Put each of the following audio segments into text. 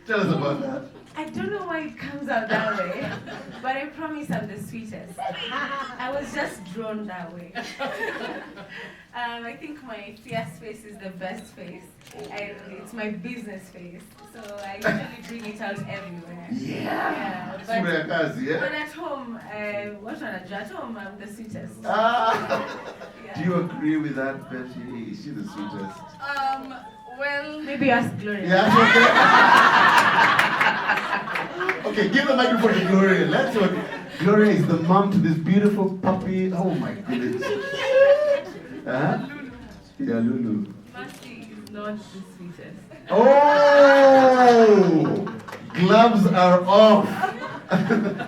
Tell us about that. I don't know why it comes out that way, but I promise I'm the sweetest. I was just drawn that way. I think my fierce face is the best face, and it's my business face. So I usually bring it out everywhere. Yeah. But Yeah. at home, at home I'm the sweetest. Do you agree with that, Betty? Is she the sweetest? Well, Maybe ask Gloria. Yeah, okay. Okay, give the microphone to Gloria. Let's see what Gloria is the mom to this beautiful puppy. Oh my goodness. Yeah, Lulu. Mercy is not the sweetest. Oh! Gloves are off.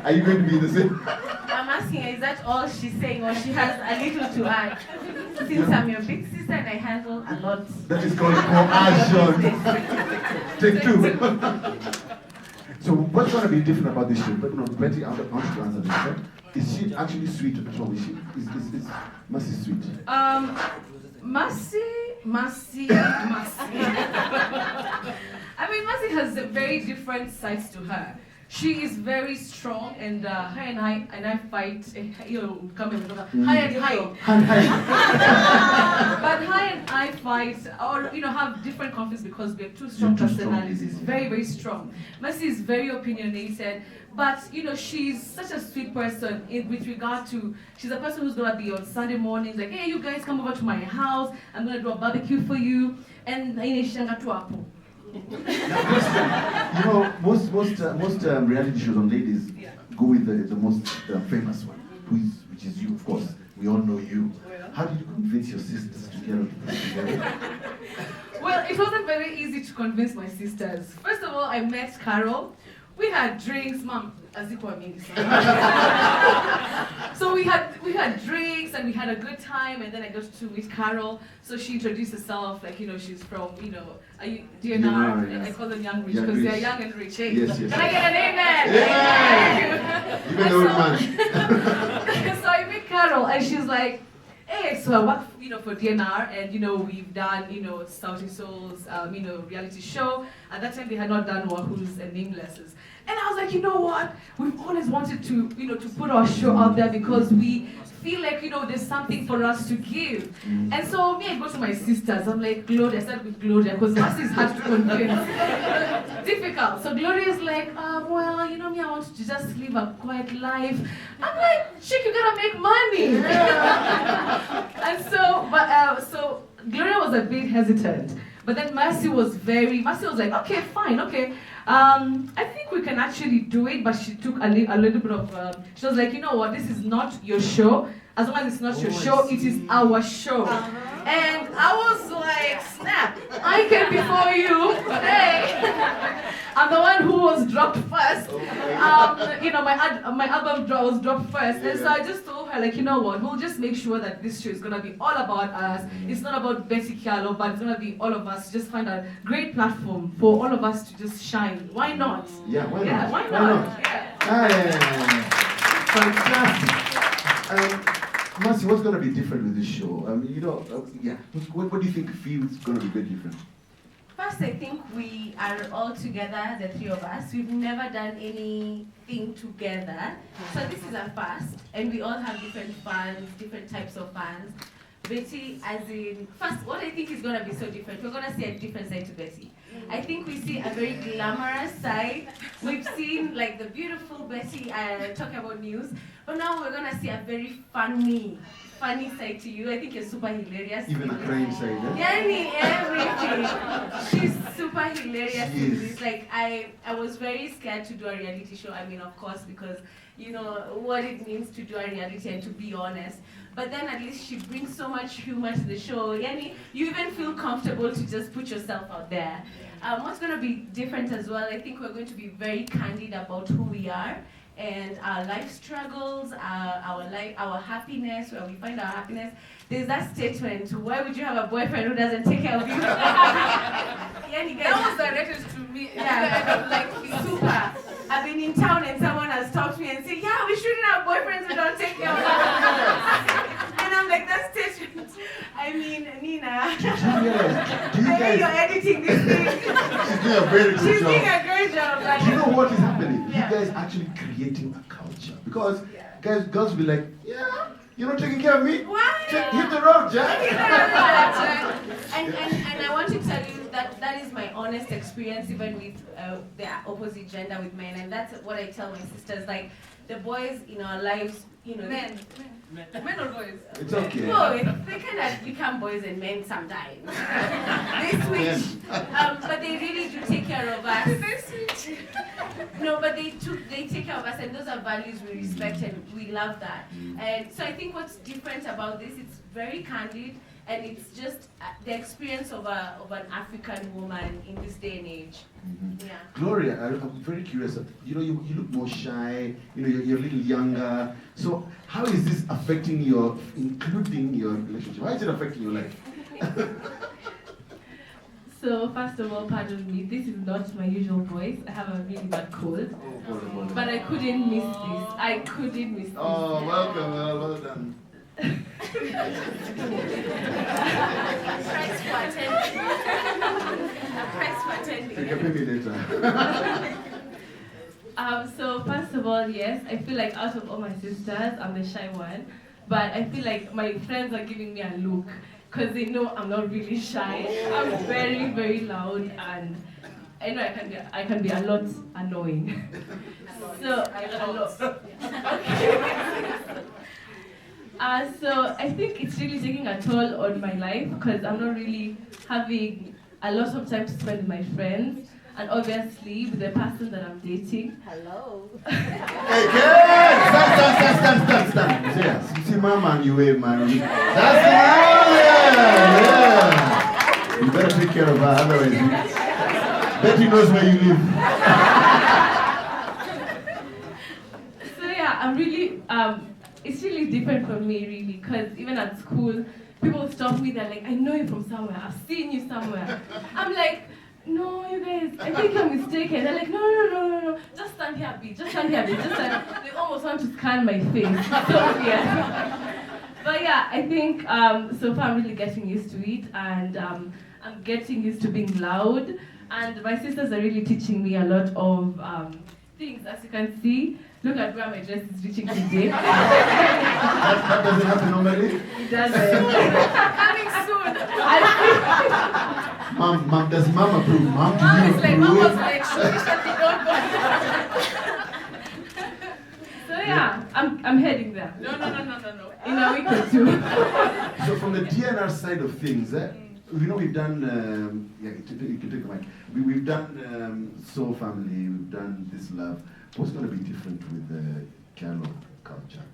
Are you going to be the same? I'm asking her, is that all she's saying, or she has a little to add? Since I'm your big sister and I handle a lot. That is called coercion. Take two. So what's going to be different about this show? But no, Betty, I want you to answer this. Right? Is she actually sweet at all? Is Mercy sweet? Mercy. I mean, Mercy has very different sides to her. She is very strong, and her and I fight. Come and hi and hi. But her and I fight, or have different conflicts because we have two strong personalities. Very, very strong. Mercy is very opinionated, but she's such a sweet person with regard to. She's a person who's gonna be on Sunday mornings like, hey, you guys come over to my house. I'm gonna do a barbecue for you, and most reality shows on ladies go with the most famous one, which is you, of course. We all know you. How did you convince your sisters to get together? Well, it wasn't very easy to convince my sisters. First of all, I met Carol. We had drinks, Mom. So we had drinks and we had a good time, and then I got to meet Carol. So she introduced herself, like she's from DNR. Yes. I call them young rich because they're young and rich. Hey? Yes. Can I get an amen? Yeah. So I met Carol and she's like, hey, so I work for DNR, and we've done Sauti Souls reality show. At that time they had not done Wahoos and Namelesses. And I was like, you know what? We've always wanted to, to put our show out there because we feel like, there's something for us to give. And so I go to my sisters. I'm like, Gloria, I started with Gloria because Mercy is hard to convince. Difficult. So Gloria is like, well, me, I want to just live a quiet life. I'm like, chick, you gotta make money. And so Gloria was a bit hesitant. But then Mercy was like, okay, fine, okay. I think we can actually do it, but she took a little bit of, she was like, you know what, this is not your show. As long as it's not your show, it is our show. And I was like, snap, I came before you, hey. I'm the one who was dropped first. My album was dropped first. And so I just told her, like, you know what, we'll just make sure that this show is gonna be all about us. It's not about Betty Kyallo, but it's gonna be all of us. Just find a great platform for all of us to just shine. Why not? Yeah, why not? Yeah, why not? Fantastic. Mercy, what's going to be different with this show? What do you think feels going to be a bit different? First, I think we are all together, the three of us. We've never done anything together. So this is our first, and we all have different fans, different types of fans. Betty, first, what I think is going to be so different, we're going to see a different side to Betty. I think we see a very glamorous side. We've seen like the beautiful Betty talk about news, but now we're going to see a very funny side to you. I think you're super hilarious. Even a crying side, yeah? Everything. She's super hilarious in this. Like, I was very scared to do a reality show. I mean, of course, because what it means to do a reality and to be honest. But then at least she brings so much humor to the show. Yani, you even feel comfortable to just put yourself out there. What's going to be different as well, I think we're going to be very candid about who we are and our life struggles, our happiness, where we find our happiness. There's that statement, why would you have a boyfriend who doesn't take care of you? That was directed to me. Yeah, like super. I've been in town and someone has stopped me and said, yeah, we shouldn't have boyfriends who don't take care of us. And I'm like, that statement. I mean, Nina, maybe you're editing this thing. She's doing a very good job. She's doing a great good job. Do you know what is happening? Yeah. You guys actually creating a culture. Because girls will be like, yeah, you're not taking care of me? What? Hit the road, Jack. And I want to tell you that that is my honest experience, even with the opposite gender, with men, and that's what I tell my sisters. Like, the boys in our lives, you know, Men or boys? It's okay. boys, they kind of become boys and men sometimes. They switch, but they really do take care of us. They switch. No, but they take care of us, and those are values we respect, and we love that. And so I think what's different about this, it's very candid, and it's just the experience of an African woman in this day and age. Mhm. Yeah. Gloria, I'm very curious. You know, you look more shy. You know, you're a little younger. So, how is this affecting including your relationship? How is it affecting your life? So first of all, pardon me, this is not my usual voice. I have a really bad cold. But I couldn't miss this. I couldn't miss this. Oh, welcome. Well done. Price for attending. Price for attending. You can pay me later. So first of all, yes, I feel like out of all my sisters, I'm the shy one. But I feel like my friends are giving me a look because they know I'm not really shy. I'm very, very loud, and I know I can be a lot annoying. So a lot. So I think it's really taking a toll on my life because I'm not really having a lot of time to spend with my friends, and obviously with the person that I'm dating. Hello. Hey, girl! Stand. Yes, you see, mama, and you wave, man. That's yeah. You better take care of her, otherwise, Betty knows where you live. So yeah, I'm really it's really different from me, really, because even at school, people stop me. They're like, "I know you from somewhere. I've seen you somewhere." I'm like, "No, you guys, I think you're mistaken." They're like, "No. Just stand here, B. Just stand here, B. Just stand." They almost want to scan my face. So yeah. But yeah, I think so far I'm really getting used to it, and I'm getting used to being loud. And my sisters are really teaching me a lot of things. As you can see, look at where my dress is reaching today. That doesn't happen normally. It doesn't. Coming soon. Mom, does mom approve? Mom, do Mom you is like, Mom approve? was like, she don't go. So yeah, I'm heading there. No. In a week or two. So from the DNR side of things, you know, we've done, you can take a mic. We've done Soul Family, we've done This Love. What's going to be different with the Kyallo culture?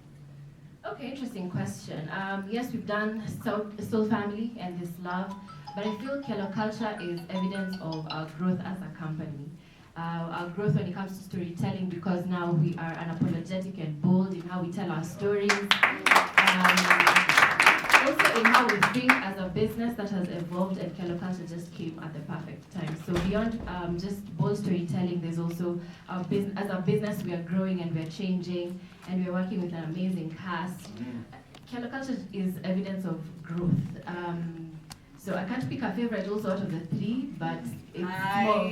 Okay, interesting question. Yes, we've done Soul Family and This Love, but I feel Kyallo culture is evidence of our growth as a company. Our growth when it comes to storytelling, because now we are unapologetic and bold in how we tell our stories. Also in how we think as a business that has evolved, and Kyallo culture just came at the perfect time. So beyond just bold storytelling, there's also our business. As a business, we are growing and we're changing, and we're working with an amazing cast. Kyallo culture is evidence of growth. So I can't pick a favorite also out of the three, but it's more.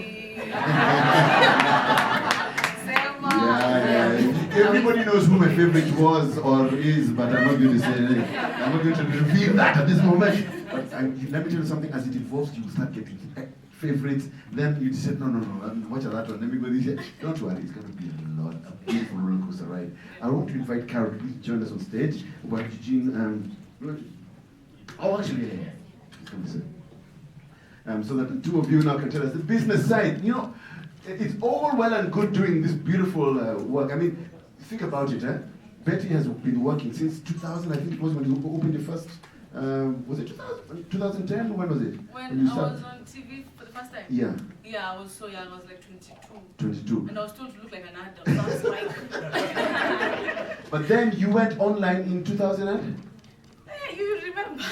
Yeah. Everybody knows who my favorite was or is, but I'm not going to say anything. I'm not going to reveal that at this moment. But let me tell you something, as it evolves, you start getting favorites. Then you say, no, watch that one. Let me go this way. Don't worry, it's going to be a beautiful roller coaster ride. I want to invite Carol to please join us on stage. But Eugene, actually, yeah. So that the two of you now can tell us the business side. You know, it's all well and good doing this beautiful work. I mean, think about it. Betty has been working since 2000. I think it was when you opened the first. Was it 2010? When was it? When you I started? was on TV for the first time. Yeah. Yeah, I was so young. I was like 22. 22. And I was told to look like an adult. So I was like, But then you went online in 2000. hey, you remember?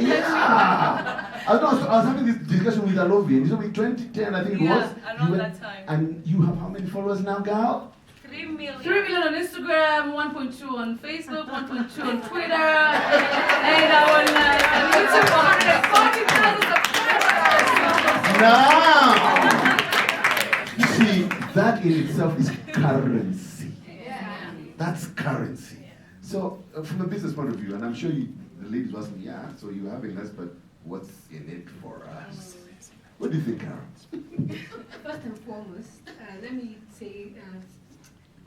Yeah. I was having this discussion with Alovi, and in 2010, I think it was. Around You that time. And you have how many followers now, girl? 3 million. 3 million on Instagram, 1.2 on Facebook, 1.2 on Twitter, and on YouTube, 140,000 subscribers. Now, see, that in itself is currency. That's currency. So, from a business point of view, and I'm sure the ladies was asking, yeah, so you're having us, but what's in it for us? What do you think, Carol? First and foremost, let me say,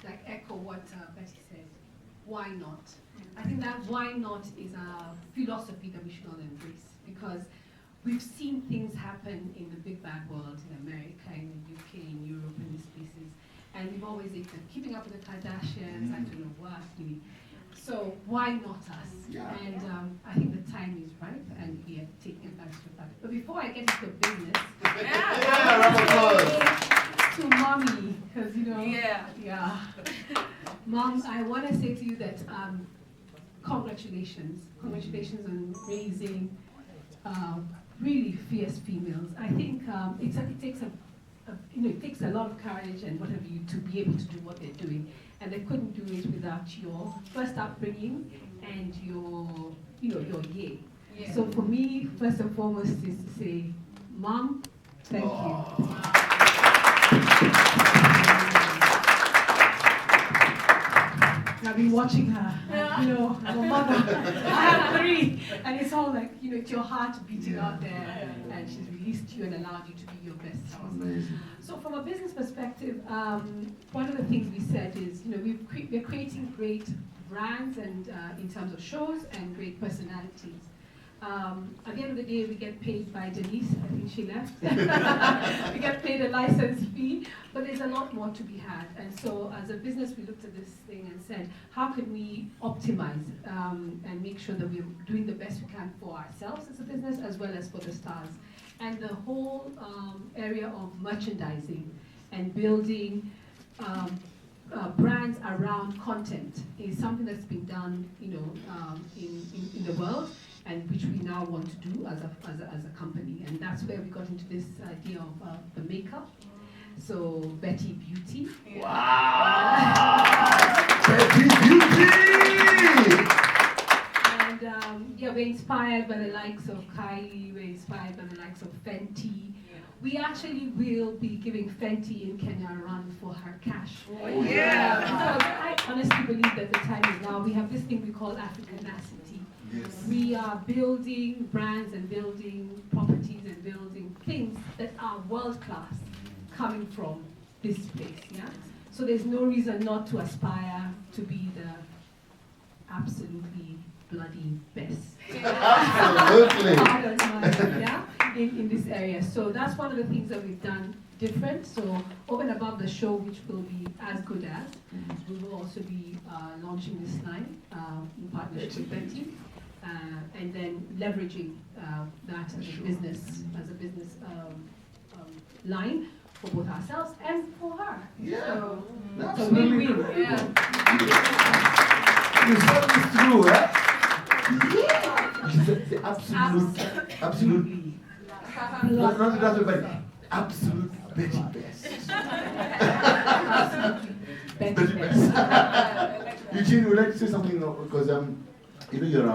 like echo what Betty said. Why not? I think that why not is a philosophy that we should all embrace, because we've seen things happen in the big bad world, in America, in the UK, in Europe, in these places, and we've always said keeping up with the Kardashians, I don't know what, really. So why not us? Yeah. And I think the time is right, and we are taking advantage of that. But before I get into the business, to mommy, because yeah. Mom, I want to say to you that congratulations on raising really fierce females. I think it takes it takes a lot of courage and what have you to be able to do what they're doing, and they couldn't do it without your first upbringing and your yay. Yeah. So for me, first and foremost, is to say, Mom, thank you. I've been watching her, I'm a mother. I have 3, and it's all like, it's your heart beating out there, and she's released you and allowed you to be your best self. Amazing. So from a business perspective, one of the things we said is, we're creating great brands and in terms of shows and great personalities. At the end of the day, we get paid by Denise. I think she left. We get paid a license fee, but there's a lot more to be had. And so, as a business, we looked at this thing and said, how can we optimize and make sure that we're doing the best we can for ourselves as a business, as well as for the stars. And the whole area of merchandising and building brands around content is something that's been done, in the world, and which we now want to do as a company. And that's where we got into this idea of the makeup. So Betty Beauty. Wow! Betty Beauty! And we're inspired by the likes of Kylie, we're inspired by the likes of Fenty. We actually will be giving Fenty in Kenya a run for her cash. Oh, yeah! Because I honestly believe that the time is now. We have this thing we call Africanacity. Yes. We are building brands and building properties and building things that are world class coming from this place. Yeah. So there's no reason not to aspire to be the absolutely bloody best. Absolutely. Yeah, in this area. So that's one of the things that we've done different. So over and above the show, which will be as good as, we will also be launching this line in partnership with Betty, and then leveraging that as a business line for both ourselves and for her. Yeah. So Absolutely. win-win. Yeah. You saw this through, eh? Yeah. The absolute. Not that but absolute Betty best. Betty best. Eugene, would you like to say something? Because you're